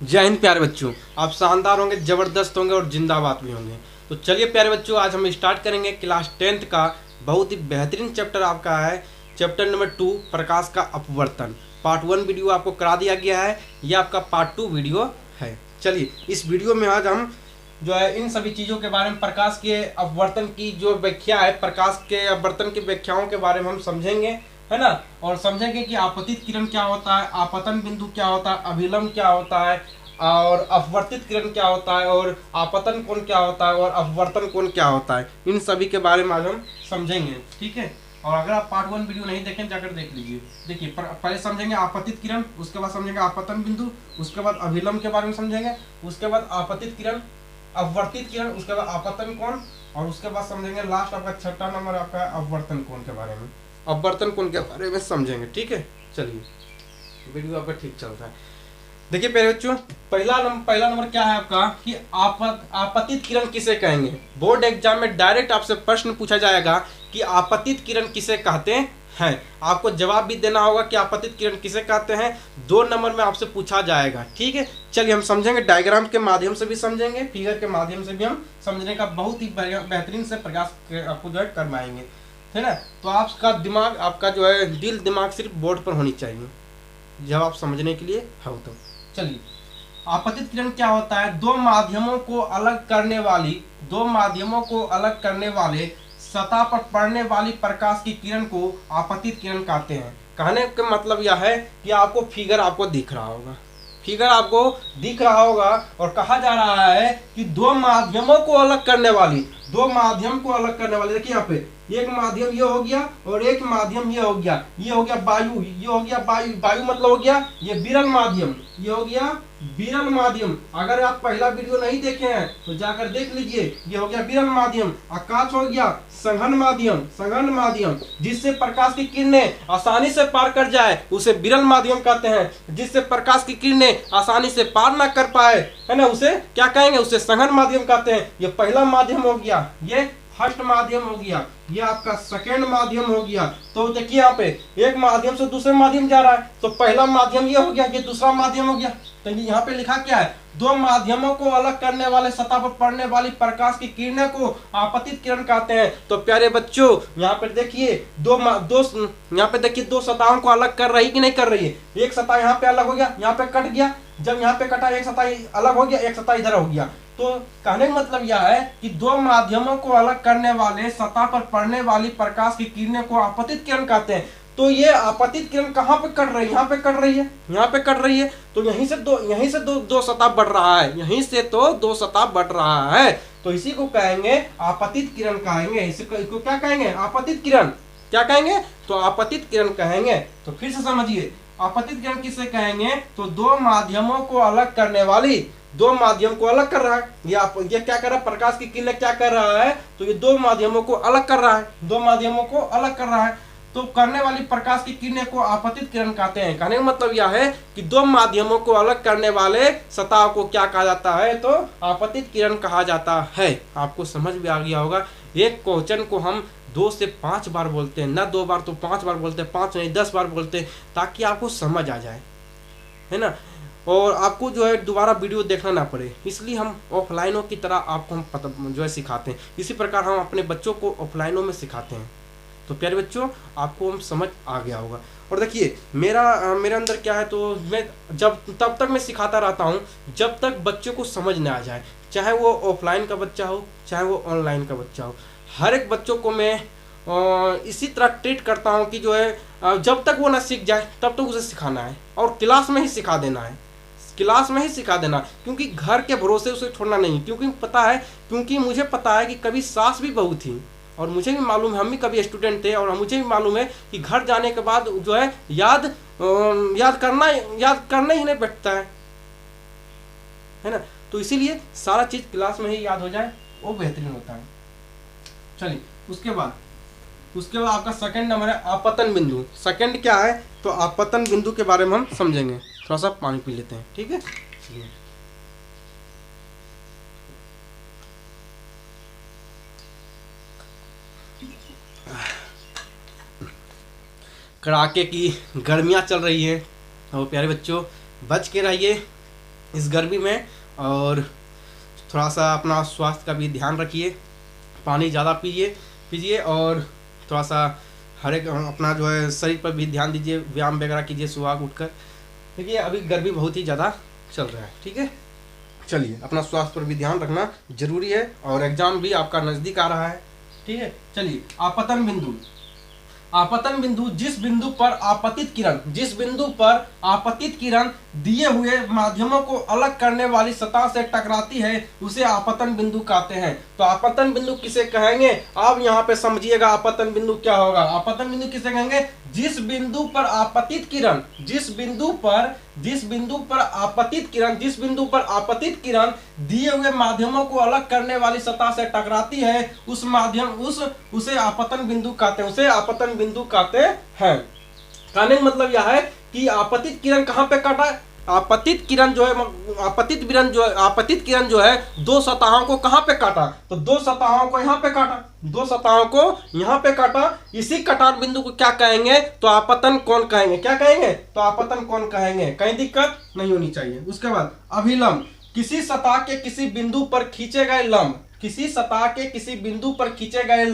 जय हिंद प्यारे बच्चों। आप शानदार होंगे, ज़बरदस्त होंगे और जिंदाबाद भी होंगे। तो चलिए प्यारे बच्चों, आज हम स्टार्ट करेंगे क्लास 10th का बहुत ही बेहतरीन चैप्टर आपका है, चैप्टर नंबर 2 प्रकाश का अपवर्तन। पार्ट 1 वीडियो आपको करा दिया गया है, यह आपका पार्ट 2 वीडियो है। चलिए इस वीडियो में आज हम जो है इन सभी चीज़ों के बारे में, प्रकाश के अपवर्तन की जो व्याख्या है, प्रकाश के अपवर्तन की व्याख्याओं के बारे में हम समझेंगे, है ना। और समझेंगे कि आपतित किरण क्या होता है, आपतन बिंदु क्या होता है, अभिलंब क्या होता है, और अपवर्तित किरण क्या होता है, और आपतन कोण क्या होता है, और अपवर्तन कोण क्या होता है। इन सभी के बारे में आज हम समझेंगे, ठीक है। और अगर आप पार्ट 1 वीडियो नहीं देखें, जाकर देख लीजिए। देखिए पहले समझेंगे आपतित किरण, उसके बाद समझेंगे आपतन बिंदु, उसके बाद अभिलंब के बारे में समझेंगे, उसके बाद आपतित किरण, अपवर्तित किरण, उसके बाद आपतन कोण, और उसके बाद समझेंगे लास्ट आपका छठा नंबर आपका अपवर्तन कोण के बारे में, अपवर्तन कोण के बारे में समझेंगे, ठीक है। चलिए वीडियो आपका ठीक चल रहा है। देखिए प्यारे बच्चों, पहला नंबर क्या है आपका कि आपतित किरण किसे कहेंगे। बोर्ड एग्जाम में डायरेक्ट आपसे प्रश्न पूछा जाएगा कि आपतित किरण किसे कहते हैं। आपको जवाब भी देना होगा कि आपतित किरण किसे कहते हैं। 2 नंबर में आपसे पूछा जाएगा, ठीक है। चलिए हम समझेंगे, डायग्राम के माध्यम से भी समझेंगे, फिगर के माध्यम से भी हम समझने का बहुत ही बेहतरीन से प्रयास आपको जो है करवाएंगे, है ना। तो आपका दिमाग, आपका जो है दिल दिमाग सिर्फ बोर्ड पर होनी चाहिए जब आप समझने के लिए हो तो। चलिए आपतित किरण क्या होता है। दो माध्यमों को अलग करने वाले सतह पर पड़ने वाली प्रकाश की किरण को आपतित किरण कहते हैं। कहने का मतलब यह है कि आपको फिगर आपको दिख रहा होगा, और कहा जा रहा है कि दो माध्यमों को अलग करने वाली, देखिए यहाँ पे एक माध्यम ये हो गया और एक माध्यम ये हो गया वायु, वायु मतलब हो गया ये विरल माध्यम, ये हो गया विरल माध्यम। अगर आप पहला वीडियो नहीं देखे हैं तो जाकर देख लीजिए। ये हो गया विरल माध्यम। आकाश हो गया सघन माध्यम, जिससे प्रकाश की किरणें आसानी से पार कर जाए उसे विरल माध्यम कहते हैं। जिससे प्रकाश की किरणें आसानी से पार ना कर पाए, है ना, उसे क्या कहेंगे, उसे सघन माध्यम कहते हैं। ये पहला माध्यम हो गया, ये फर्स्ट माध्यम हो गया, ये आपका सेकेंड माध्यम हो गया। तो देखिए यहाँ पे एक माध्यम से दूसरे माध्यम जा रहा है, तो पहला माध्यम ये हो गया, ये दूसरा माध्यम हो गया। तो यहाँ पे लिखा क्या है, दो माध्यमों को अलग करने वाले सतह पर पड़ने वाली प्रकाश की किरणें को आपतित किरण कहते हैं। तो प्यारे बच्चों यहाँ पे देखिए यहाँ पे देखिए दो सतहों को अलग कर रही कि नहीं कर रही है। एक सतह यहाँ पे अलग हो गया, यहाँ पे कट गया, जब यहाँ पे कटा एक सतह अलग हो गया, एक सतह इधर हो गया। तो कहने का मतलब यह है कि दो माध्यमों को अलग करने वाले सतह पर पड़ने वाली प्रकाश की किरणें को आपतित किरण कहते हैं। तो ये आपतित किरण कहाँ पे कट रही है, यहाँ पे कट रही है। तो यहीं से दो सतह बढ़ रहा है, दो सतह बढ़ रहा है। तो इसी को कहेंगे आपतित किरण कहेंगे। इसको क्या कहेंगे, आपतित किरण क्या कहेंगे, तो आपतित किरण कहेंगे। तो फिर से समझिए, आपतित किरण किसे कहेंगे, तो दो माध्यमों को अलग करने वाली, दो माध्यम को अलग कर रहा है। ये क्या कर रहा है, प्रकाश की किरण क्या कर रहा है, तो ये दो माध्यमों को अलग कर रहा है, तो करने वाली प्रकाश की किरणें को आपतित किरण कहते हैं। कहने का मतलब यह है कि दो माध्यमों को अलग करने वाले सतह को क्या कहा जाता है, तो आपतित किरण कहा जाता है। आपको समझ में आ गया होगा। एक क्वेश्चन को हम 2 से 5 बार बोलते हैं, ना 2 बार तो 5 बार बोलते हैं, 5 नहीं 10 बार बोलते हैं, ताकि आपको समझ आ जाए, है ना। और आपको जो है दोबारा वीडियो देखना ना पड़े, इसलिए हम ऑफलाइनों की तरह आपको हम पता जो है सिखाते हैं। इसी प्रकार हम अपने बच्चों को ऑफलाइनों में सिखाते हैं। तो प्यारे बच्चों आपको हम समझ आ गया होगा। और देखिए मेरे अंदर क्या है, तो मैं तब तक मैं सिखाता रहता हूँ जब तक बच्चों को समझ ना आ जाए। चाहे वो ऑफलाइन का बच्चा हो, चाहे वो ऑनलाइन का बच्चा हो, हर एक बच्चों को मैं इसी तरह ट्रीट करता हूँ कि जो है जब तक वो ना सीख जाए तब तक उसे सिखाना है, और क्लास में ही सिखा देना, क्योंकि घर के भरोसे उसे छोड़ना नहीं। क्योंकि मुझे पता है कि कभी सास भी बहू थी, और मुझे भी मालूम है, हम भी कभी स्टूडेंट थे, और मुझे भी मालूम है कि घर जाने के बाद जो है याद करना ही नहीं बैठता है ना। तो इसीलिए सारा चीज क्लास में ही याद हो जाए, वो बेहतरीन होता है। चलिए उसके बाद आपका सेकंड नंबर है आपतन बिंदु। सेकंड क्या है, तो आपतन बिंदु के बारे में हम समझेंगे। थोड़ा सा पानी पी लेते हैं, ठीक है। कड़ाके की गर्मियाँ चल रही है, तो प्यारे बच्चों बच के रहिए, इस गर्मी में। और थोड़ा सा अपना स्वास्थ्य का भी ध्यान रखिए, पानी ज़्यादा पीजिए और थोड़ा सा हर एक अपना जो है शरीर पर भी ध्यान दीजिए, व्यायाम वगैरह कीजिए सुबह उठकर। देखिए अभी गर्मी बहुत ही ज़्यादा चल रहा है, ठीक है। चलिए अपना स्वास्थ्य पर भी ध्यान रखना जरूरी है और एग्जाम भी आपका नज़दीक आ रहा है, ठीक है। चलिए आपतन बिंदु। आपतन बिंदु जिस बिंदु पर आपतित किरण दिए हुए माध्यमों को अलग करने वाली सतह से टकराती है उसे आपतन बिंदु कहते हैं। तो आपतन बिंदु किसे कहेंगे, आप यहाँ पे समझिएगा आपतन बिंदु क्या होगा। आपतन बिंदु किसे कहेंगे, जिस बिंदु पर आपतित किरण दिए हुए माध्यमों को अलग करने वाली सतह से टकराती है उसे आपतन बिंदु कहते हैं। कहने का मतलब यह है कि आपतित किरण कहाँ पे काटा है, आपतित किरण जो है दो सतहों को कहाँ पे काटा, तो दो सतहों को यहाँ पे काटा। इसी कटान बिंदु को क्या कहेंगे, तो आपतन कोण कहेंगे। क्या कहेंगे, तो आपतन कोण कहेंगे। कहीं दिक्कत नहीं होनी चाहिए। उसके बाद अभिलंब, किसी सतह के किसी बिंदु पर खींचे गए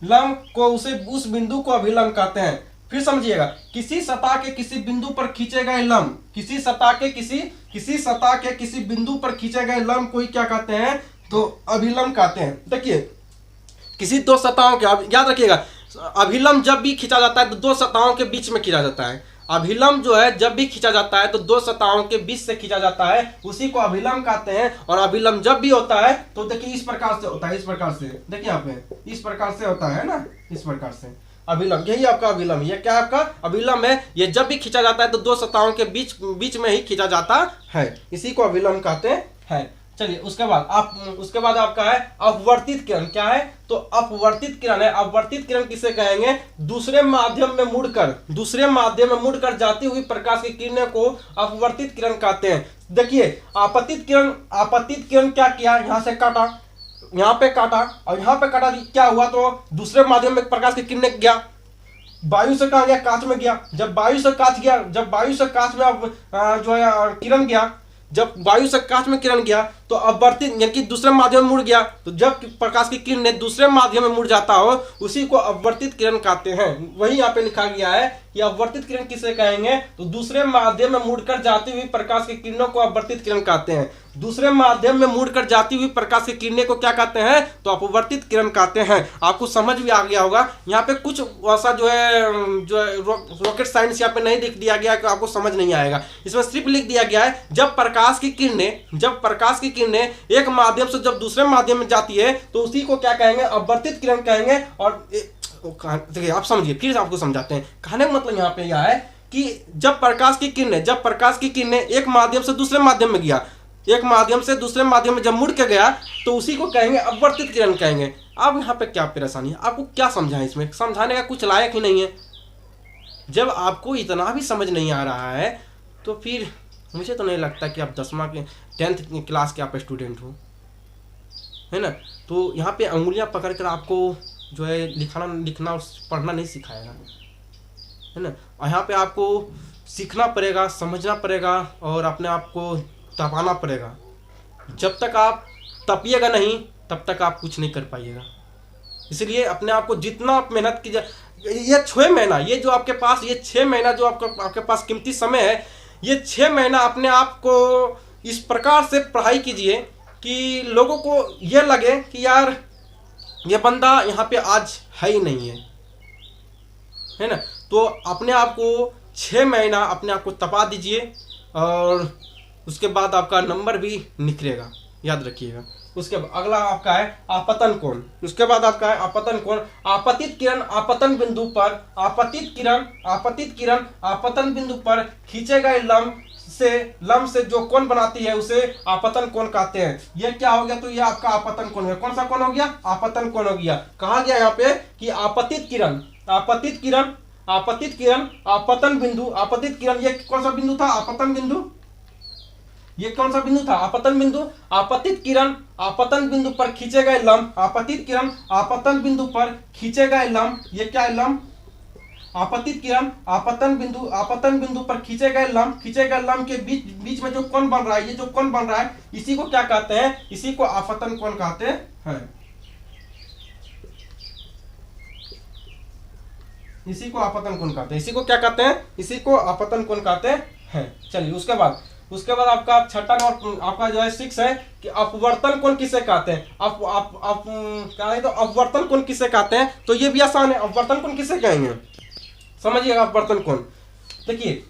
लंब को उस बिंदु को अभिलंब कहते हैं। फिर समझिएगा, किसी सतह के किसी बिंदु पर खींचे गए लंब को ही क्या कहते हैं, तो अभिलंब कहते हैं। देखिए किसी दो सतहों के, याद रखिएगा अभिलंब जब भी खींचा जाता है तो दो सतहों के बीच में खींचा जाता है। अभिलंब जो है जब भी खींचा जाता है तो दो सतहों के बीच से खींचा जाता है, उसी को अभिलंब कहते हैं। और अभिलंब जब भी होता है तो देखिए इस प्रकार से होता है, इस प्रकार से देखिए यहाँ पे इस प्रकार से होता है ना, इस प्रकार से अभिलंब, यही आपका अभिलंब। ये क्या आपका अभिलंब है, ये जब भी खींचा जाता है तो दो सतहों के बीच में ही खींचा जाता है, इसी को अभिलंब कहते हैं। चलिए उसके बाद आपका है अपवर्तित किरण। क्या है, तो अपवर्तित किरण है। अपवर्तित किरण किसे कहेंगे, दूसरे माध्यम में मुड़कर जाती हुई प्रकाश की किरणें को अपवर्तित किरण कहते हैं। देखिए आपतित किरण क्या किया, यहाँ से काटा, यहाँ पे काटा और यहाँ पे काटा, क्या हुआ, तो दूसरे माध्यम में प्रकाश की किरणें गया, वायु से कहा गया, कांच में गया। जब वायु से कांच में जो है किरण गया, जब वायु से कांच में किरण गया तो अपवर्तित यानी कि दूसरे माध्यम में मुड़ गया। तो जब प्रकाश की किरण दूसरे माध्यम में मुड़ जाता हो उसी को अपवर्तित किरण कहते हैं। वही यहाँ पे लिखा गया है कि अपवर्तित किरण किसे कहेंगे, तो दूसरे माध्यम में मुड़कर जाती हुई प्रकाश की किरणों को अपवर्तित किरण कहते हैं। दूसरे माध्यम में मुड़कर जाती हुई प्रकाश की किरणें को क्या कहते हैं, तो अपवर्तित किरण कहते हैं। आपको समझ भी आ गया होगा। यहाँ पे कुछ ऐसा जो है रॉकेट साइंस यहाँ पे नहीं लिख दिया गया कि आपको समझ नहीं आएगा। इसमें सिर्फ लिख दिया गया है जब प्रकाश की किरणें एक माध्यम से जब दूसरे माध्यम में जाती है तो उसी को क्या कहेंगे, अपवर्तित किरण कहेंगे। और देखिए आप समझिए, फिर आपको समझाते हैं। कहने का मतलब यहाँ पे यह है कि जब प्रकाश की किरणें एक माध्यम से दूसरे माध्यम में गया, एक माध्यम से दूसरे माध्यम में जब मुड़ के गया तो उसी को कहेंगे अपवर्तित किरण कहेंगे। अब यहाँ पे क्या परेशानी है, आपको क्या समझाएं, इसमें समझाने का कुछ लायक ही नहीं है। जब आपको इतना भी समझ नहीं आ रहा है तो फिर मुझे तो नहीं लगता कि आप 10th क्लास के आप स्टूडेंट हो, है ना। तो यहाँ पे अंगुलियां पकड़कर आपको जो है लिखना और पढ़ना नहीं सिखाएगा, है ना। और यहाँ पे आपको सीखना पड़ेगा, समझना पड़ेगा और अपने आप को तपाना पड़ेगा। जब तक आप तपिएगा नहीं तब तक आप कुछ नहीं कर पाइएगा। इसलिए अपने आप को जितना आप मेहनत कीजिए, ये 6 महीना, ये जो आपके पास ये 6 महीना जो आपके पास कीमती समय है, ये 6 महीना अपने आप को इस प्रकार से पढ़ाई कीजिए कि लोगों को ये लगे कि यार ये बंदा यहाँ पे आज है ही नहीं है ना। तो अपने आप को 6 महीना अपने आप को तपा दीजिए और उसके बाद आपका नंबर भी निखरेगा, याद रखिएगा। उसके अगला आपका है आपतन कोण। उसके बाद आपका है आपतन कोण। आपतित किरण आपतन बिंदु पर आपतन बिंदु पर खींचे गए लंब से जो कोण बनाती है उसे आपतन कोण कहते हैं। ये क्या हो गया, तो ये आपका आपतन कोण है। कौन सा कोण हो गया, आपतन कोण हो गया। कहा गया यहाँ पे कि आपतित किरण आपतन बिंदु, ये कौन सा बिंदु था, आपतन बिंदु। ये कौन सा बिंदु था, आपतन बिंदु। आपतित किरण आपतन बिंदु पर खींचे गए लंब, आपतित किरण आपतन बिंदु पर खींचे गए लंब, ये क्या है लंब, आपतित किरण आपतन बिंदु पर खींचे गए लंब के बीच बीच में जो कोण बन रहा है, ये जो कोण बन रहा है इसी को क्या कहते हैं, इसी को आपतन कोण कहते हैं। इसी को आपतन कोण कहते हैं, इसी को क्या कहते हैं, इसी को आपतन कोण कहते हैं। चलिए उसके बाद आपका छठा नंबर आपका जो है 6 है कि अपवर्तन कोण किसे कहते हैं। आप क्या है तो अपवर्तन कोण किसे कहते हैं, तो ये भी आसान है। अपवर्तन कोण किसे कहेंगे, समझिएगा। अपवर्तन कोण देखिए,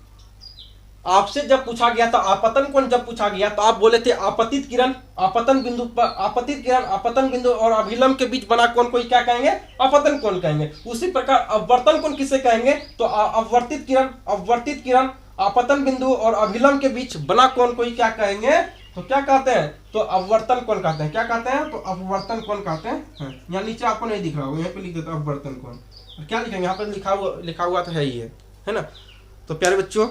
आपसे जब पूछा गया था आपतन कोण, जब पूछा गया तो आप बोले थे आपतित किरण आपतन बिंदु और अभिलंब के बीच बना कोण को क्या कहेंगे, आपतन कोण कहेंगे। उसी प्रकार अपवर्तन कोण किसे कहेंगे, तो अपवर्तित किरण आपतन बिंदु और अभिलंब के बीच बना कोण को क्या कहेंगे, तो क्या कहते हैं, तो अपवर्तन कोण कहते हैं। क्या कहते हैं, तो अपवर्तन कोण कहते हैं। यहाँ नीचे आपको नहीं दिख रहा होगा, यहाँ पे लिख देता अपवर्तन कोण। क्या लिखेंगे, यहाँ पर लिखा हुआ तो है ही है ना। तो प्यारे बच्चों,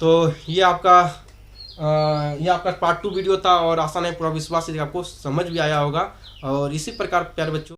तो ये आपका पार्ट 2 वीडियो था और आसान है, पूरा विश्वास है कि आपको समझ भी आया होगा। और इसी प्रकार प्यारे बच्चों